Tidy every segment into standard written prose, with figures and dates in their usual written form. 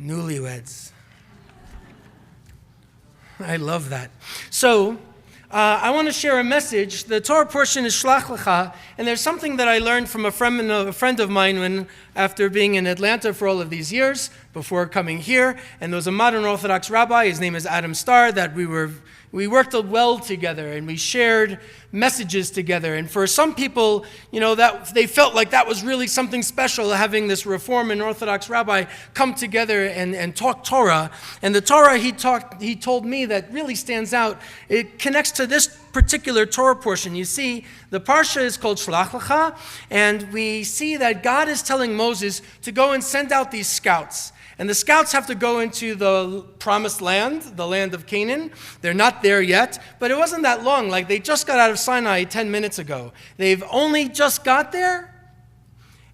Newlyweds. I love that. So, I want to share a message. The Torah portion is Shlach Lecha, and there's something that I learned from a friend of mine after being in Atlanta for all of these years, before coming here, and there was a modern Orthodox rabbi, his name is Adam Starr, that we worked well together, and we shared messages together. And for some people, that they felt like that was really something special, having this Reform and Orthodox rabbi come together and talk Torah. And the Torah he told me that really stands out, it connects to this particular Torah portion. You see, the parsha is called Shlach Lecha, and we see that God is telling Moses to go and send out these scouts. And the scouts have to go into the promised land, the land of Canaan. They're not there yet, but it wasn't that long. Like, they just got out of Sinai 10 minutes ago. They've only just got there,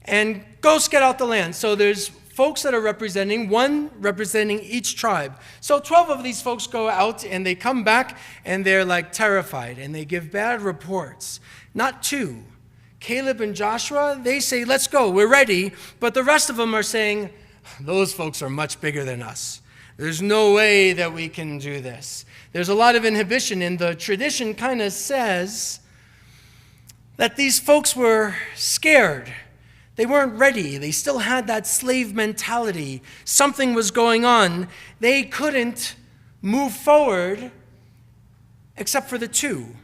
and go scout out the land. So there's folks that are one representing each tribe. So 12 of these folks go out, and they come back, and they're like terrified, and they give bad reports. Not two. Caleb and Joshua, they say, let's go, we're ready. But the rest of them are saying, those folks are much bigger than us. There's no way that we can do this. There's a lot of inhibition, and the tradition kind of says that these folks were scared. They weren't ready. They still had that slave mentality. Something was going on. They couldn't move forward except for the two.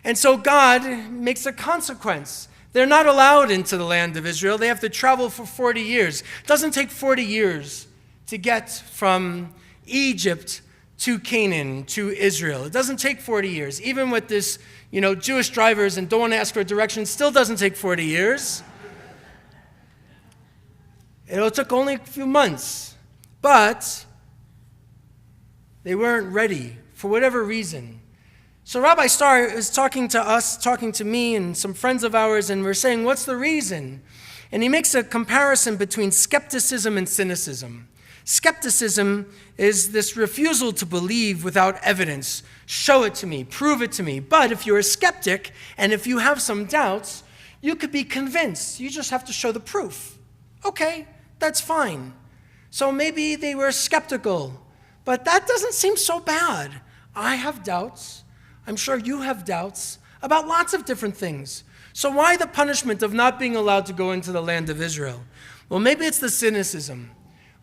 And so God makes a consequence. They're not allowed into the land of Israel. They have to travel for 40 years. It doesn't take 40 years to get from Egypt to Canaan, to Israel. It doesn't take 40 years. Even with this, Jewish drivers and don't want to ask for directions, still doesn't take 40 years. It took only a few months. But they weren't ready for whatever reason. So Rabbi Starr is talking to us, talking to me and some friends of ours, and we're saying, what's the reason? And he makes a comparison between skepticism and cynicism. Skepticism is this refusal to believe without evidence. Show it to me, prove it to me. But if you're a skeptic, and if you have some doubts, you could be convinced. You just have to show the proof. Okay, that's fine. So maybe they were skeptical, but that doesn't seem so bad. I have doubts. I'm sure you have doubts about lots of different things. So why the punishment of not being allowed to go into the land of Israel? Well, maybe it's the cynicism.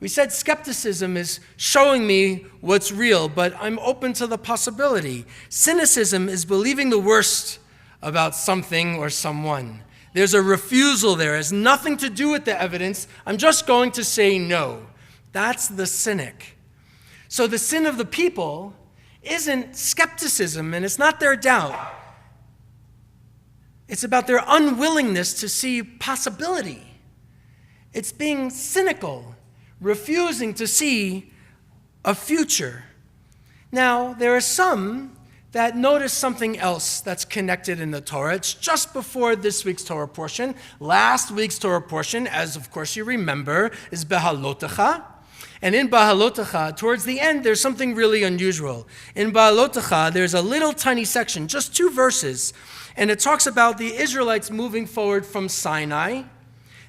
We said skepticism is showing me what's real, but I'm open to the possibility. Cynicism is believing the worst about something or someone. There's a refusal there. It has nothing to do with the evidence. I'm just going to say no. That's the cynic. So the sin of the people isn't skepticism, and it's not their doubt. It's about their unwillingness to see possibility. It's being cynical, refusing to see a future. Now, there are some that notice something else that's connected in the Torah. It's just before this week's Torah portion. Last week's Torah portion, as of course you remember, is Behalotecha. And in Behalotecha, towards the end, there's something really unusual. In Behalotecha, there's a little tiny section, just 2 verses, and it talks about the Israelites moving forward from Sinai.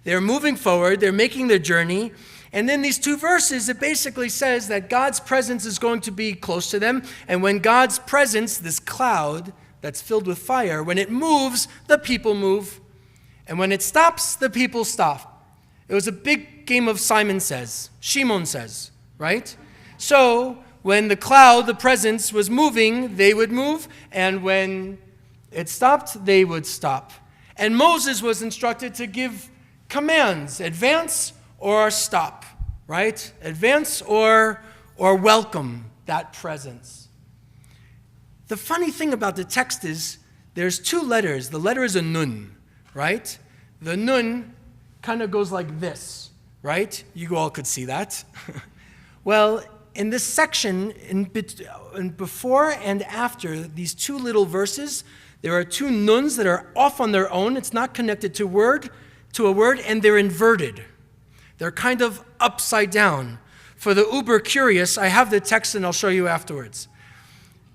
They're moving forward, they're making their journey, and then these 2 verses, it basically says that God's presence is going to be close to them, and when God's presence, this cloud that's filled with fire, when it moves, the people move, and when it stops, the people stop. It was a big game of Shimon says, right? So when the cloud, the presence, was moving, they would move, and when it stopped, they would stop. And Moses was instructed to give commands, advance or stop, right? Advance or welcome that presence. The funny thing about the text is there's 2 letters. The letter is a nun, right? The nun kind of goes like this, right? You all could see that. Well, in this section, in before and after these 2 little verses, there are 2 nuns that are off on their own. It's not connected to a word, and they're inverted. They're kind of upside down. For the uber curious, I have the text and I'll show you afterwards.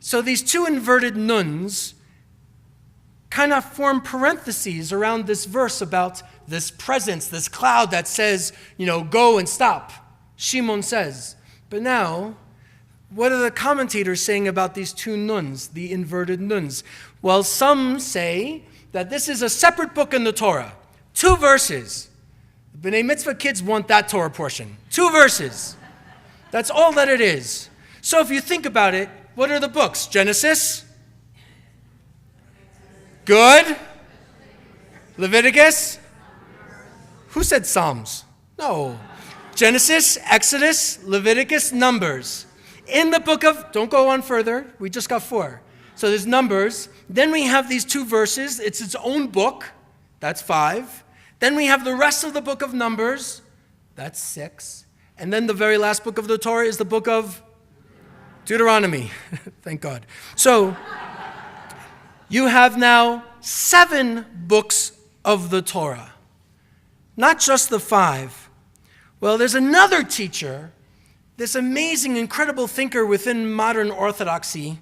So these 2 inverted nuns kind of form parentheses around this verse about this presence, this cloud that says, go and stop. Shimon says. But now, what are the commentators saying about these two nuns, the inverted nuns? Well, some say that this is a separate book in the Torah. 2 verses. The B'nai Mitzvah kids want that Torah portion. 2 verses. That's all that it is. So if you think about it, what are the books? Genesis? Good. Leviticus? Who said Psalms? No. Genesis, Exodus, Leviticus, Numbers. In the book of, don't go on further, we just got 4. So there's Numbers. Then we have these 2 verses. It's its own book. That's 5. Then we have the rest of the book of Numbers. That's 6. And then the very last book of the Torah is the book of Deuteronomy. Thank God. So you have now 7 books of the Torah, not just the 5. Well, there's another teacher, this amazing, incredible thinker within modern Orthodoxy.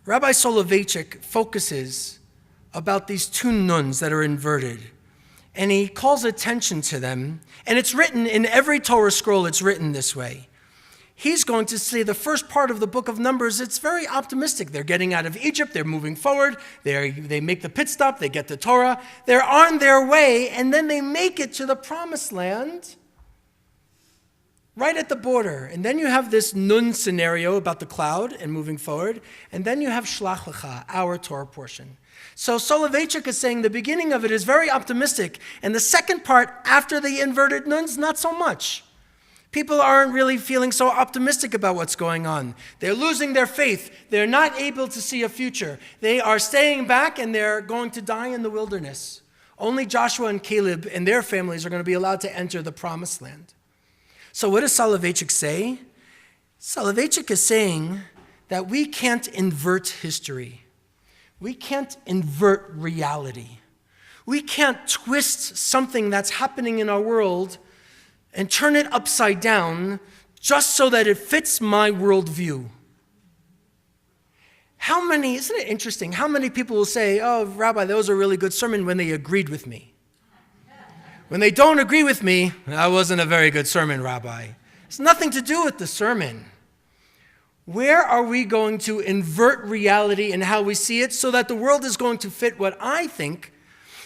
Rabbi Soloveitchik focuses about these 2 nuns that are inverted, and he calls attention to them, and it's written in every Torah scroll, it's written this way. He's going to say the first part of the book of Numbers, it's very optimistic. They're getting out of Egypt, they're moving forward, they make the pit stop, they get the Torah, they're on their way, and then they make it to the promised land, right at the border. And then you have this nun scenario about the cloud and moving forward, and then you have Shlach Lecha, our Torah portion. So Soloveitchik is saying the beginning of it is very optimistic, and the second part, after the inverted nuns, not so much. People aren't really feeling so optimistic about what's going on. They're losing their faith. They're not able to see a future. They are staying back, and they're going to die in the wilderness. Only Joshua and Caleb and their families are going to be allowed to enter the promised land. So what does Soloveitchik say? Soloveitchik is saying that we can't invert history. We can't invert reality. We can't twist something that's happening in our world and turn it upside down just so that it fits my worldview. Isn't it interesting, how many people will say, oh, Rabbi, that was a really good sermon when they agreed with me. When they don't agree with me, that wasn't a very good sermon, Rabbi. It's nothing to do with the sermon. Where are we going to invert reality and how we see it so that the world is going to fit what I think,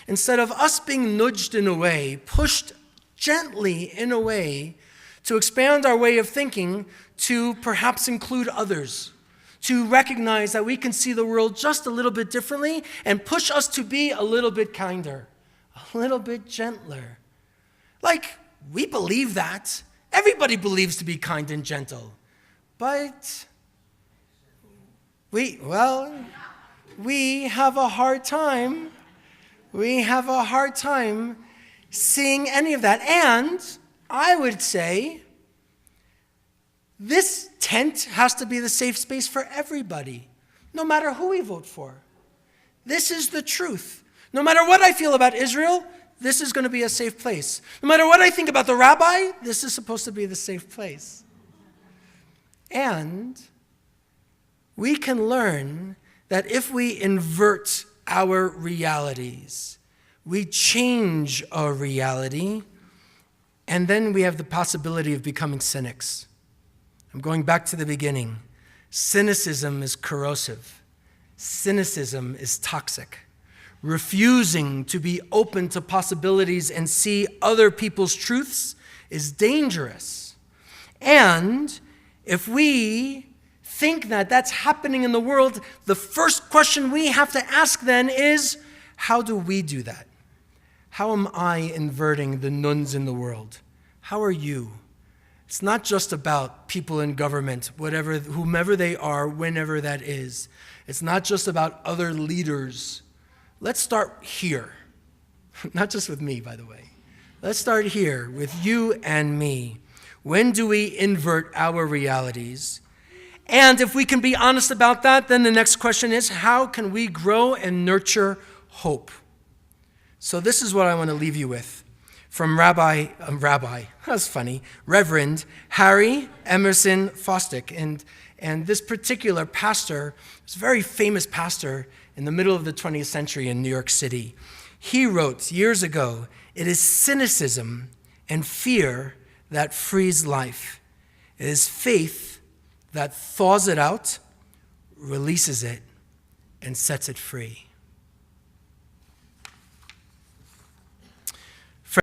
instead of us being nudged in a way, pushed gently in a way to expand our way of thinking to perhaps include others, to recognize that we can see the world just a little bit differently and push us to be a little bit kinder, a little bit gentler. Like, we believe that. Everybody believes to be kind and gentle. But we have a hard time. We have a hard time seeing any of that. And I would say this tent has to be the safe space for everybody, no matter who we vote for. This is the truth. No matter what I feel about Israel, this is going to be a safe place. No matter what I think about the rabbi, this is supposed to be the safe place. And we can learn that if we invert our realities, we change our reality, and then we have the possibility of becoming cynics. I'm going back to the beginning. Cynicism is corrosive. Cynicism is toxic. Refusing to be open to possibilities and see other people's truths is dangerous. And if we think that that's happening in the world, the first question we have to ask then is, how do we do that? How am I inverting the nuns in the world? How are you? It's not just about people in government, whomever they are, whenever that is. It's not just about other leaders. Let's start here. Not just with me, by the way. Let's start here with you and me. When do we invert our realities? And if we can be honest about that, then the next question is, how can we grow and nurture hope? So this is what I want to leave you with from that's funny, Reverend Harry Emerson Fosdick. And this particular pastor was a very famous pastor in the middle of the 20th century in New York City. He wrote years ago, "It is cynicism and fear that frees life. It is faith that thaws it out, releases it, and sets it free.